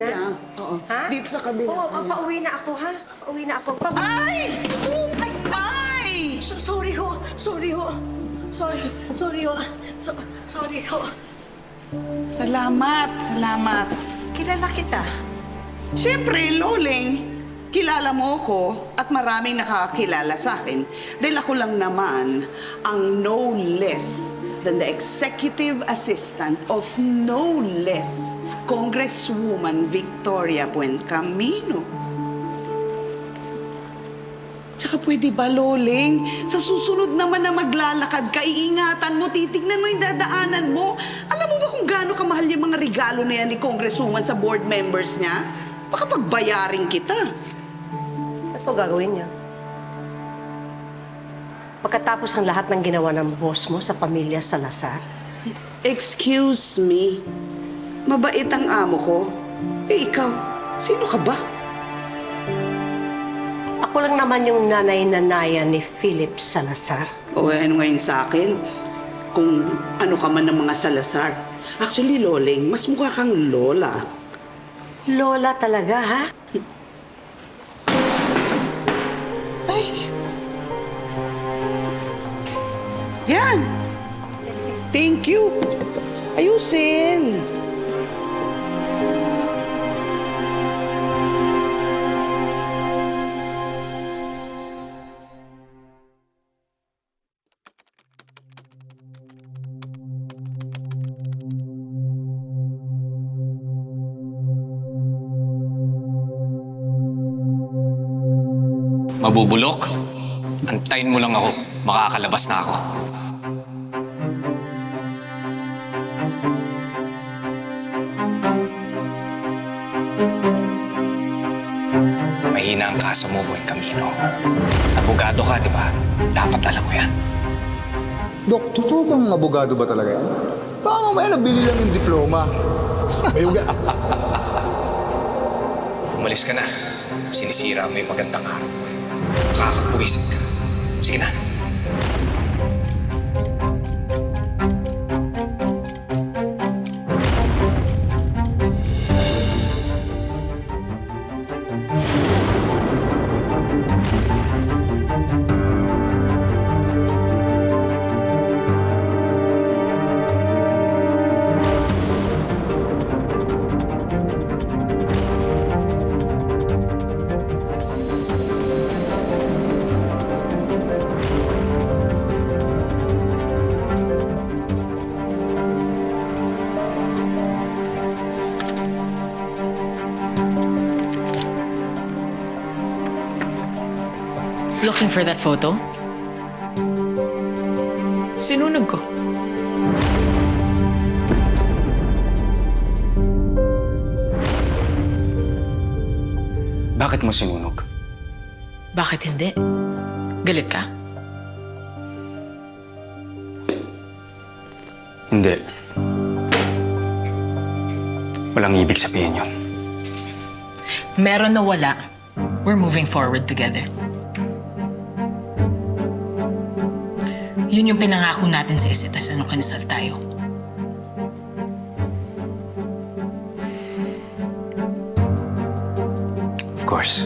Yeah, oo. Ha? Dito sa kabila. Oo, pauwi na ako, ha? Pauwi na ako. Ay! Ay! Ay! Sorry ho. Sorry ho. Sorry ho. Sorry ho. Salamat. Kilala kita. Siyempre, Loling, kilala mo ako at maraming nakakilala sa akin dahil ako lang naman ang no less than the executive assistant of no less Congresswoman Victoria Buencamino. Tsaka pwede ba, Loling? Sa susunod naman na maglalakad ka, iingatan mo, titignan mo yung dadaanan mo. Alam mo ba kung gaano kamahal yung mga regalo na yan ni Congresswoman sa board members niya? Baka pagbayarin kita. Ano gagawin niya? Pagkatapos ng lahat ng ginawa ng boss mo sa pamilya Salazar? Excuse me. Mabait ang amo ko. Eh, ikaw, sino ka ba? Ako lang naman yung nanay-nanayan ni Philip Salazar. O ano ngayon sa akin? Kung ano ka man ng mga Salazar. Actually, Loling, mas mukha kang Lola. Lola talaga, ha? Ay! Yan! Thank you! Ayusin! Mabubulok? Antayin mo lang ako. Makakalabas na ako. Mahina ang kaso mo, Buencamino. Abogado ka, di ba? Dapat alam mo yan. Dok, totoo bang abogado ba talaga yan? Baka mamaya nabili lang yung diploma. Ayun nga. Umalis ka na. Sinisira mo yung magandang araw. Nakakapuwisit ka. Sige na. Looking for that photo? Sinunog ko. Bakit mo sinunog? Bakit hindi? Galit ka? Hindi. Walang ibig sabihin yun. Meron na wala. We're moving forward together. Yun yung pinangako natin sa isa't isa nung kinasal tayo. Of course.